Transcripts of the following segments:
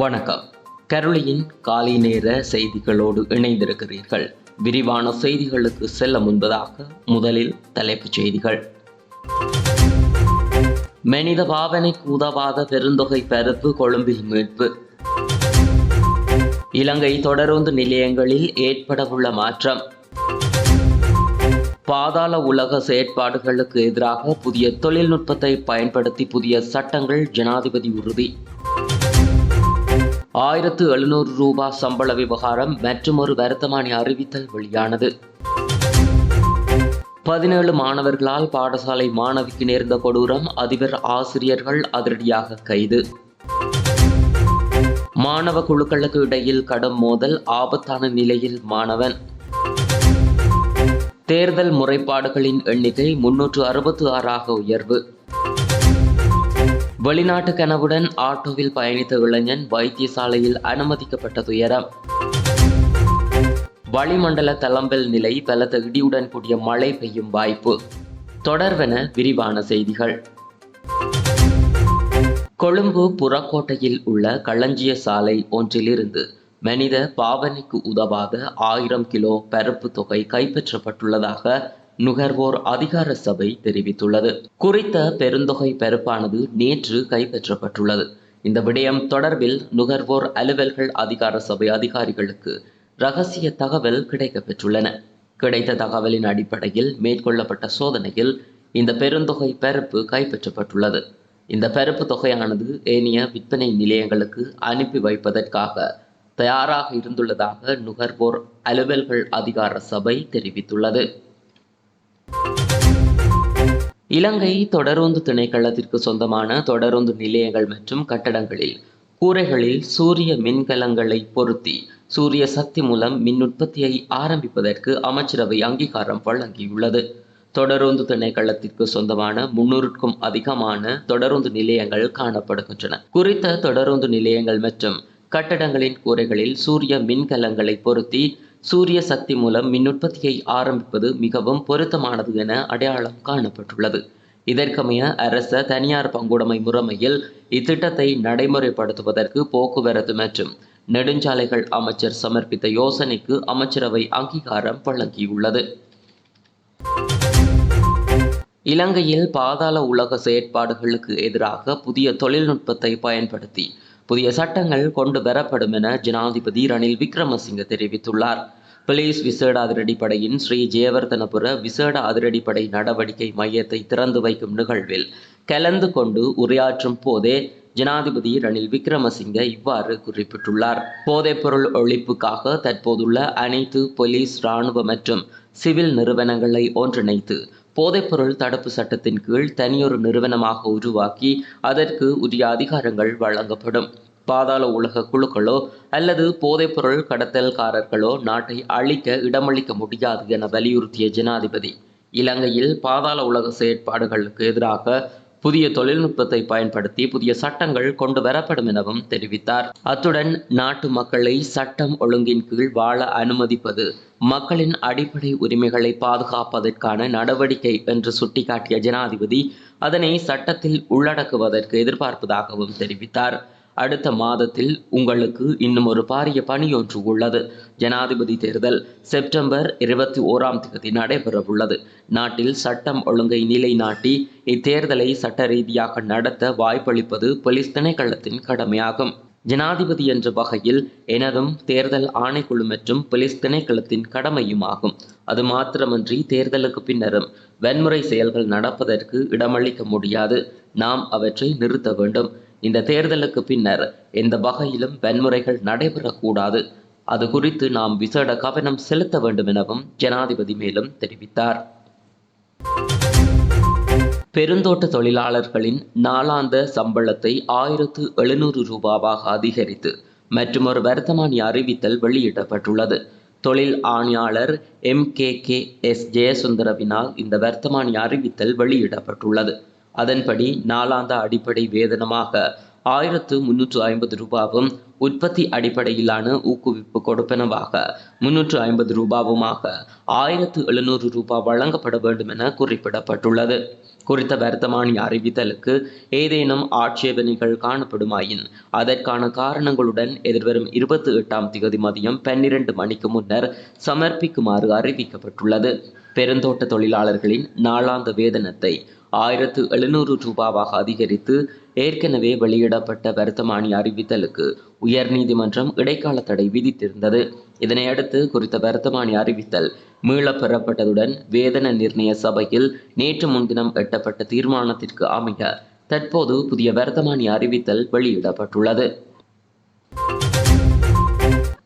வணக்கம். கரோலியின் காலை நேர செய்திகளோடு இணைந்திருக்கிறீர்கள். விரிவான செய்திகளுக்கு செல்ல முன்பதாக முதலில் தலைப்புச் செய்திகள். மனித பாவனைக்கு உதவாத பெருந்தொகை பருப்பு கொழும்பில் மீட்பு. இலங்கை தொடருந்து நிலையங்களில் ஏற்படவுள்ள மாற்றம். பாதாள உலக செயற்பாடுகளுக்கு எதிராக புதிய தொழில்நுட்பத்தை பயன்படுத்தி புதிய சட்டங்கள் ஜனாதிபதி உறுதி. 1700 ரூபாய் சம்பள விவகாரம் மற்றுமொரு வருத்தமான அறிவித்தல் வெளியானது. 17 மாணவர்களால் பாடசாலை மாணவிக்கு நேர்ந்த கொடூரம், அதிபர் ஆசிரியர்கள் அதிரடியாக கைது. மாணவ குழுக்களுக்கு இடையில் கடும் மோதல், ஆபத்தான நிலையில் மாணவன். தேர்தல் முறைப்பாடுகளின் எண்ணிக்கை 366 உயர்வு. வெளிநாட்டு கனவுடன் ஆட்டோவில் பயணித்த இளைஞன் வைத்தியசாலையில் அனுமதிக்கப்பட்ட துயரம். வளிமண்டல தளம்பல் நிலை, பலத்த இடியுடன் கூடிய மழை பெய்யும் வாய்ப்பு. தொடர்வென விரிவான செய்திகள். கொழும்பு புறக்கோட்டையில் உள்ள களஞ்சிய சாலை ஒன்றிலிருந்து மனித பாவனைக்கு உதவாத 1000 கிலோ பருப்பு தொகை கைப்பற்றப்பட்டுள்ளதாக நுகர்வோர் அதிகார சபை தெரிவித்துள்ளது. குறித்த பெருந்தொகை பருப்பானது நேற்று கைப்பற்றப்பட்டுள்ளது. இந்த விடயம் தொடர்பில் நுகர்வோர் அலுவல்கள் அதிகார சபை அதிகாரிகளுக்கு இரகசிய தகவல் கிடைக்கப்பெற்றுள்ளன. கிடைத்த தகவலின் அடிப்படையில் மேற்கொள்ளப்பட்ட சோதனையில் இந்த பெருந்தொகை பருப்பு கைப்பற்றப்பட்டுள்ளது. இந்த பருப்பு தொகையானது ஏனைய விற்பனை நிலையங்களுக்கு அனுப்பி வைப்பதற்காக தயாராக இருந்துள்ளதாக நுகர்வோர் அலுவல்கள் அதிகார சபை தெரிவித்துள்ளது. இலங்கை தொடருந்து திணைக்களத்திற்கு சொந்தமான தொடருந்து நிலையங்கள் மற்றும் கட்டடங்களில் கூரைகளில் சூரிய மின்கலங்களை பொருத்தி சூரிய சக்தி மூலம் மின் உற்பத்தியை ஆரம்பிப்பதற்கு அமைச்சரவை அங்கீகாரம் வழங்கியுள்ளது. தொடருந்து திணைக்களத்திற்கு சொந்தமான 300க்கும் அதிகமான தொடருந்து நிலையங்கள் காணப்படுகின்றன. குறித்த தொடருந்து நிலையங்கள் மற்றும் கட்டடங்களின் கூரைகளில் சூரிய மின்கலங்களை பொருத்தி சூரிய சக்தி மூலம் மின் உற்பத்தியை ஆரம்பிப்பது மிகவும் பொருத்தமானது என அடையாளம் காணப்பட்டுள்ளது. இதற்கமைய அரச தனியார் பங்குடைமை முறைமையில் இத்திட்டத்தை நடைமுறைப்படுத்துவதற்கு போக்குவரத்து மற்றும் நெடுஞ்சாலைகள் அமைச்சர் சமர்ப்பித்த யோசனைக்கு அமைச்சரவை அங்கீகாரம் வழங்கியுள்ளது. இலங்கையில் பாதாள உலக செயற்பாடுகளுக்கு எதிராக புதிய தொழில்நுட்பத்தை பயன்படுத்தி புதிய சட்டங்கள் கொண்டு வரப்படும் என ஜனாதிபதி ரணில் விக்ரமசிங்க தெரிவித்துள்ளார். போலீஸ் விசேட அதிரடிப்படையின் ஸ்ரீ ஜெயவர்தனபுர விசேட அதிரடிப்படை நடவடிக்கை மையத்தை திறந்து வைக்கும் நிகழ்வில் கலந்து கொண்டு உரையாற்றும் போதே ஜனாதிபதி ரணில் விக்ரமசிங்க இவ்வாறு குறிப்பிட்டுள்ளார். போதைப்பொருள் ஒழிப்புக்காக தற்போதுள்ள அனைத்து போலீஸ், இராணுவ மற்றும் சிவில் நிறுவனங்களை ஒன்றிணைத்து போதைப்பொருள் தடுப்பு சட்டத்தின் கீழ் தனியொரு நிறுவனமாக உருவாக்கி அதற்கு உரிய அதிகாரங்கள் வழங்கப்படும். பாதாள உலக குழுக்களோ அல்லது போதைப்பொருள் கடத்தல்காரர்களோ நாட்டை அழிக்க இடமளிக்க முடியாது என வலியுறுத்திய ஜனாதிபதி இலங்கையில் பாதாள உலக செயற்பாடுகளுக்கு எதிராக புதிய தொழில்நுட்பத்தை பயன்படுத்தி புதிய சட்டங்கள் கொண்டு வரப்படும் எனவும் தெரிவித்தார். அத்துடன் நாட்டு மக்களை சட்டம் ஒழுங்கின் கீழ் வாழ அனுமதிப்பது மக்களின் அடிப்படை உரிமைகளை பாதுகாப்பதற்கான நடவடிக்கை என்று சுட்டிக்காட்டிய ஜனாதிபதி அதனை சட்டத்தில் உள்ளடக்குவதற்கு எதிர்பார்ப்பதாகவும் தெரிவித்தார். அடுத்த மாதத்தில் உங்களுக்கு இன்னும் ஒரு பாரிய பணியொன்று உள்ளது. ஜனாதிபதி தேர்தல் செப்டம்பர் 21 நடைபெறவுள்ளது. நாட்டில் சட்டம் ஒழுங்கை நிலைநாட்டி இத்தேர்தலை சட்ட ரீதியாக நடத்த வாய்ப்பளிப்பது போலீஸ் திணைக்களத்தின் கடமையாகும். ஜனாதிபதி என்ற வகையில் எனதும் தேர்தல் ஆணைக்குழு மற்றும் போலீஸ் திணைக்களத்தின் கடமையுமாகும். அது மாத்திரமன்றி தேர்தலுக்கு பின்னரும் வன்முறை செயல்கள் நடப்பதற்கு இடமளிக்க முடியாது. நாம் அவற்றை நிறுத்த வேண்டும். இந்த தேர்தலுக்கு பின்னர் எந்த வகையிலும் வன்முறைகள் நடைபெறக்கூடாது. அது குறித்து நாம் விசேட கவனம் செலுத்த வேண்டும் எனவும் ஜனாதிபதி மேலும் தெரிவித்தார். பெருந்தோட்ட தொழிலாளர்களின் நாளாந்த சம்பளத்தை 1700 ரூபாவாக அதிகரித்து மற்றுமொரு வர்த்தமானி அறிவித்தல் வெளியிடப்பட்டுள்ளது. தொழில் ஆணையாளர் MKKS ஜெயசுந்தரவினால் இந்த வர்த்தமானி அறிவித்தல் வெளியிடப்பட்டுள்ளது. அதன்படி நாளாந்த அடிப்படை வேதனமாக ரூபாவும் உற்பத்தி அடிப்படையிலான ஊக்குவிப்பு கொடுப்பனவாக 350 ரூபாவுமாக ரூபாய் வழங்கப்பட வேண்டும் என குறிப்பிடப்பட்டுள்ளது. குறித்த வர்த்தமானி அறிவித்தலுக்கு ஏதேனும் ஆட்சேபனைகள் காணப்படுமாயின் அதற்கான காரணங்களுடன் எதிர்வரும் 28ஆம் தேதி மதியம் 12 மணிக்கு முன்னர் சமர்ப்பிக்குமாறு அறிவிக்கப்பட்டுள்ளது. பெருந்தோட்ட தொழிலாளர்களின் நாளாந்த வேதனத்தை 1700 ரூபாவாக அதிகரித்து ஏற்கனவே வெளியிடப்பட்ட வர்த்தமானி அறிவித்தலுக்கு உயர்நீதிமன்றம் இடைக்கால தடை விதித்திருந்தது. இதனையடுத்து குறித்த வர்த்தமானி அறிவித்தல் மீளப் பெறப்பட்டதுடன் வேதன நிர்ணய சபையில் நேற்று முன்தினம் எட்டப்பட்ட தீர்மானத்திற்கு அமைய தற்போது புதிய வர்த்தமானி அறிவித்தல் வெளியிடப்பட்டுள்ளது.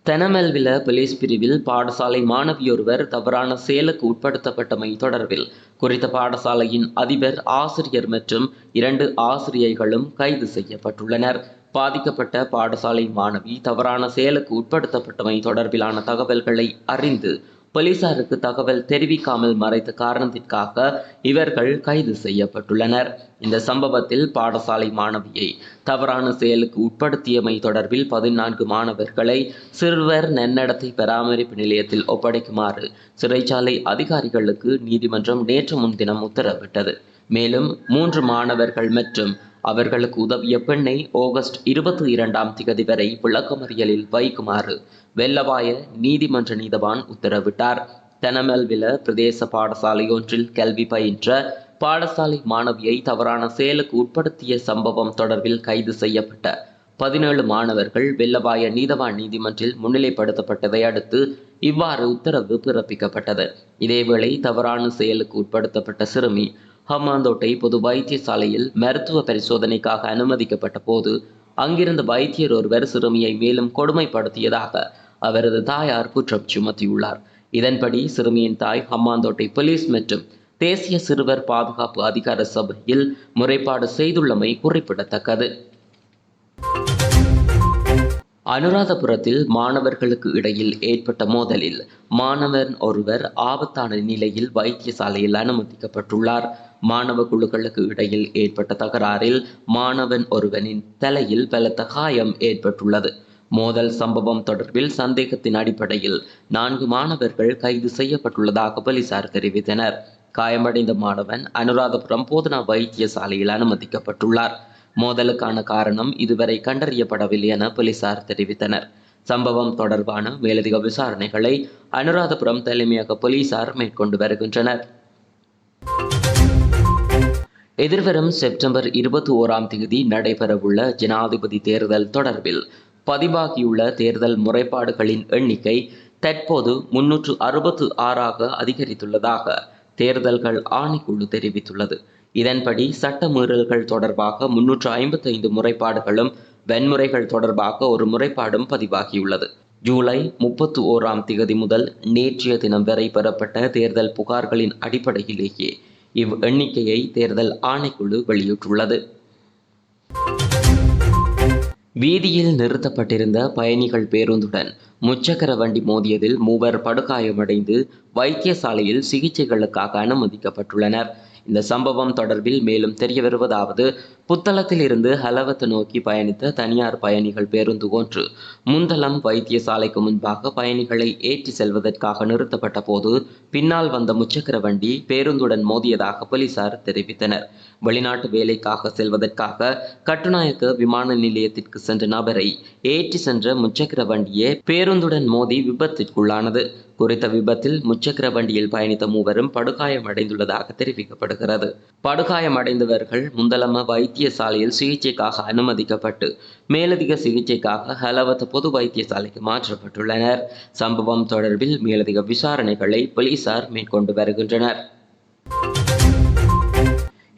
தெனமெல்வில போலீஸ் பிரிவில் பாடசாலை மாணவியொருவர் தவறான செயலுக்கு உட்படுத்தப்பட்டமை தொடர்பில் குறித்த பாடசாலையின் அதிபர், ஆசிரியர் மற்றும் 2 ஆசிரியைகளும் கைது செய்யப்பட்டுள்ளனர். பாதிக்கப்பட்ட பாடசாலை மாணவி தவறான செயலுக்கு உட்படுத்தப்பட்டமை தொடர்பிலான தகவல்களை அறிந்து போலீசாருக்கு தகவல் தெரிவிக்காமல் மறைத்த காரணத்திற்காக இவர்கள் கைது செய்யப்பட்டுள்ளனர். இந்த சம்பவத்தில் பாடசாலை மாணவியை தவறான செயலுக்கு உட்படுத்தியமை தொடர்பில் 14 மாணவர்களை சிறுவர் நன்னடத்தை பராமரிப்பு நிலையத்தில் ஒப்படைக்குமாறு சிறைச்சாலை அதிகாரிகளுக்கு நீதிமன்றம் நேற்று முன்தினம் உத்தரவிட்டது. மேலும் 3 மாணவர்கள் மற்றும் அவர்களுக்கு உதவிய பெண்ணை ஆகஸ்ட் 22ஆம் தேதி வரை விளக்கமறியலில் வைக்குமாறு வெள்ளவாய நீதிமன்ற நீதவான் உத்தரவிட்டார். தெனமெல்வில பிரதேச பாடசாலை ஒன்றில் கல்வி பயின்ற பாடசாலை மாணவியை தவறான செயலுக்கு உட்படுத்திய சம்பவம் தொடர்பில் கைது செய்யப்பட்ட 17 மாணவர்கள் வெள்ளவாய நீதவான் நீதிமன்றில் முன்னிலைப்படுத்தப்பட்டதை அடுத்து இவ்வாறு உத்தரவு பிறப்பிக்கப்பட்டது. இதேவேளை தவறான செயலுக்கு உட்படுத்தப்பட்ட சிறுமி ஹம்மாந்தோட்டை பொது வைத்தியசாலையில் மருத்துவ பரிசோதனைக்காக அனுமதிக்கப்பட்ட போது அங்கிருந்த வைத்தியர் ஒருவர் சிறுமியை மேலும் கொடுமைப்படுத்தியதாக அவரது தாயார் குற்றம் சுமத்தியுள்ளார். இதன்படி சிறுமியின் தாய் ஹம்மாந்தோட்டை போலீஸ் மற்றும் தேசிய சிறுவர் பாதுகாப்பு அதிகார சபையில் முறைப்பாடு செய்துள்ளமை குறிப்பிடத்தக்கது. அனுராதபுரத்தில் மாணவர்களுக்கு இடையில் ஏற்பட்ட மோதலில் மாணவன் ஒருவர் ஆபத்தான நிலையில் வைத்தியசாலையில் அனுமதிக்கப்பட்டுள்ளார். மாணவ குழுக்களுக்கு இடையில் ஏற்பட்ட தகராறில் மாணவன் ஒருவனின் தலையில் பலத்த காயம் ஏற்பட்டுள்ளது. மோதல் சம்பவம் தொடர்பில் சந்தேகத்தின் அடிப்படையில் 4 மாணவர்கள் கைது செய்யப்பட்டுள்ளதாக போலீசார் தெரிவித்தனர். காயமடைந்த மாணவன் அனுராதபுரம் போதனா வைத்தியசாலையில் அனுமதிக்கப்பட்டுள்ளார். மோதலுக்கான காரணம் இதுவரை கண்டறியப்படவில்லை என போலீசார் தெரிவித்தனர். சம்பவம் தொடர்பான மேலதிக விசாரணைகளை அனுராதபுரம் தலைமையக போலீசார் மேற்கொண்டு வருகின்றனர். எதிர்வரும் செப்டம்பர் 21ஆம் தேதி நடைபெறவுள்ள ஜனாதிபதி தேர்தல் தொடர்பில் பதிவாகியுள்ள தேர்தல் முறைப்பாடுகளின் எண்ணிக்கை தற்போது 366ஆக அதிகரித்துள்ளதாக தேர்தல்கள் ஆணைக்குழு தெரிவித்துள்ளது. இதன்படி சட்ட மீறல்கள் தொடர்பாக 355 முறைப்பாடுகளும் வன்முறைகள் தொடர்பாக ஒரு முறைப்பாடும் பதிவாகியுள்ளது. ஜூலை 31ஆம் தேதி முதல் நேற்றைய தினம் வரை பெறப்பட்ட தேர்தல் புகார்களின் அடிப்படையிலேயே இவ் எண்ணிக்கையை தேர்தல் ஆணைக்குழு வெளியிட்டுள்ளது. வீதியில் நிறுத்தப்பட்டிருந்த பயணிகள் பேருந்துடன் முச்சக்கர வண்டி மோதியதில் 3 படுகாயமடைந்து வைத்தியசாலையில் சிகிச்சைகளுக்காக அனுமதிக்கப்பட்டுள்ளனர். இந்த சம்பவம் தொடர்பில் மேலும் தெரிய வருவதாவது, புத்தளத்தில் இருந்து ஹலவத் நோக்கி பயணித்த தனியார் பயணிகள் பேருந்து ஒன்று முந்தளம் வைத்தியசாலைக்கு முன்பாக பயணிகளை ஏற்றி செல்வதற்காக நிறுத்தப்பட்ட போது பின்னால் வந்த முச்சக்கர வண்டி பேருந்துடன் மோதியதாக போலீசார் தெரிவித்தனர். வெளிநாட்டு வேலைக்காக செல்வதற்காக கட்டுநாயக்க விமான நிலையத்திற்கு சென்ற நபரை ஏற்றி சென்ற முச்சக்கர வண்டியே பேருந்துடன் மோதி விபத்திற்குள்ளானது. குறித்த விபத்தில் முச்சக்கர வண்டியில் பயணித்த 3 படுகாயமடைந்துள்ளதாக தெரிவிக்கப்படுகிறது. படுகாயமடைந்தவர்கள் முந்தளம வைத்தியசாலையில் சிகிச்சைக்காக அனுமதிக்கப்பட்டு மேலதிக சிகிச்சைக்காக ஹலவத் பொது வைத்தியசாலைக்கு மாற்றப்பட்டுள்ளனர். சம்பவம் தொடர்பில் மேலதிக விசாரணைகளை போலீசார் மேற்கொண்டு வருகின்றனர்.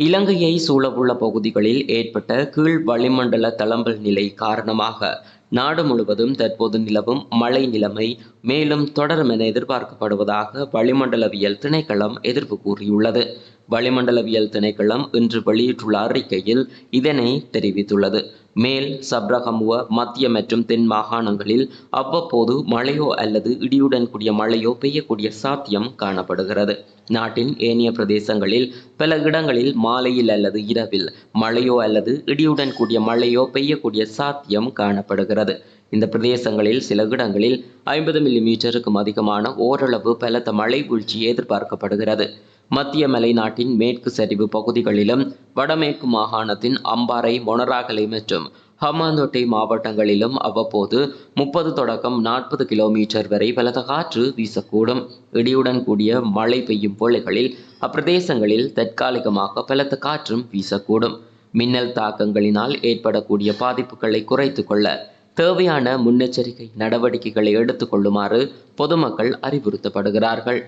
இலங்கையை சூழவுள்ள பகுதிகளில் ஏற்பட்ட கீழ் வளிமண்டல தளம்பல் நிலை காரணமாக நாடு முழுவதும் தற்போது நிலவும் மழை நிலைமை மேலும் தொடரும் என எதிர்பார்க்கப்படுவதாக வளிமண்டலவியல் திணைக்களம் எதிர்ப்பு கூறியுள்ளது. வளிமண்டலவியல் திணைக்களம் இன்று வெளியிட்டுள்ள அறிக்கையில் இதனை தெரிவித்துள்ளது. மேல் சப்ரகமுவ மத்திய மற்றும் தென் மாகாணங்களில் அவ்வப்போது மழையோ அல்லது இடியுடன் கூடிய மழையோ பெய்யக்கூடிய சாத்தியம் காணப்படுகிறது. நாட்டின் ஏனைய பிரதேசங்களில் பல இடங்களில் மாலையில் அல்லது இரவில் மழையோ அல்லது இடியுடன் கூடிய மழையோ பெய்யக்கூடிய சாத்தியம் காணப்படுகிறது. இந்த பிரதேசங்களில் சில இடங்களில் 50 மில்லிமீட்டருக்கும் அதிகமான ஓரளவு பலத்த மழை வீழ்ச்சி எதிர்பார்க்கப்படுகிறது. மத்திய மலைநாட்டின் மேற்கு சரிவு பகுதிகளிலும் வடமேற்கு மாகாணத்தின் அம்பாறை, மொனராகலை மற்றும் ஹம்பாந்தோட்டை மாவட்டங்களிலும் அவ்வப்போது 30 தொடக்கம் 40 கிலோமீட்டர் வரை பலத்த காற்று வீசக்கூடும். இடியுடன் கூடிய மழை பெய்யும் வேளைகளில் அப்பிரதேசங்களில் தற்காலிகமாக பலத்த காற்றும் வீசக்கூடும். மின்னல் தாக்கங்களினால் ஏற்படக்கூடிய பாதிப்புகளை குறைத்து கொள்ள தேவையான முன்னெச்சரிக்கை நடவடிக்கைகளை எடுத்துக் கொள்ளுமாறு பொதுமக்கள் அறிவுறுத்தப்படுகிறார்கள்.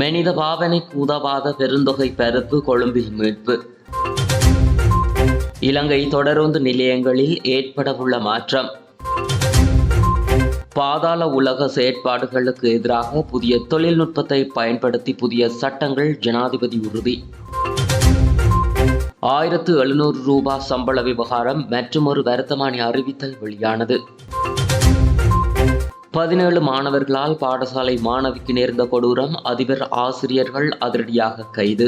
மனித பாவனைக்கு உதவாத பெருந்தொகை பருப்பு கொழும்பில் மீட்பு. இலங்கை தொடருந்து நிலையங்களில் ஏற்படவுள்ள மாற்றம். பாதாள உலக செயற்பாடுகளுக்கு எதிராக புதிய தொழில்நுட்பத்தை பயன்படுத்தி புதிய சட்டங்கள் ஜனாதிபதி உறுதி. 1700 ரூபாய் சம்பள விவகாரம் மற்றுமொரு வருத்தமான அறிவித்தல் வெளியானது. 17 மாணவர்களால் பாடசாலை மாணவிக்கு நேர்ந்த கொடூரம், அதிபர் ஆசிரியர்கள் அதிரடியாக கைது.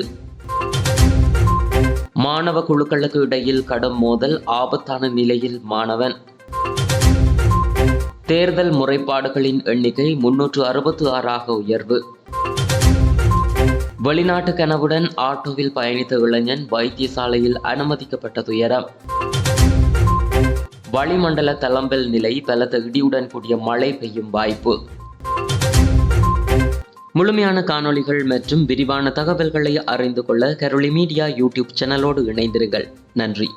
மாணவ குழுக்களுக்கு இடையில் கடும் மோதல், ஆபத்தான நிலையில் மாணவன். தேர்தல் முறைப்பாடுகளின் எண்ணிக்கை 366 உயர்வு. வெளிநாட்டு கனவுடன் ஆட்டோவில் பயணித்த இளைஞன் வைத்தியசாலையில் அனுமதிக்கப்பட்ட துயரம். வளிமண்டல தளம்பல் நிலை, பலத்த இடியுடன் கூடிய மழை பெய்யும் வாய்ப்பு. முழுமையான காணொளிகள் மற்றும் விரிவான தகவல்களை அறிந்து கொள்ள கரோலி மீடியா யூடியூப் சேனலோடு இணைந்திருங்கள். நன்றி.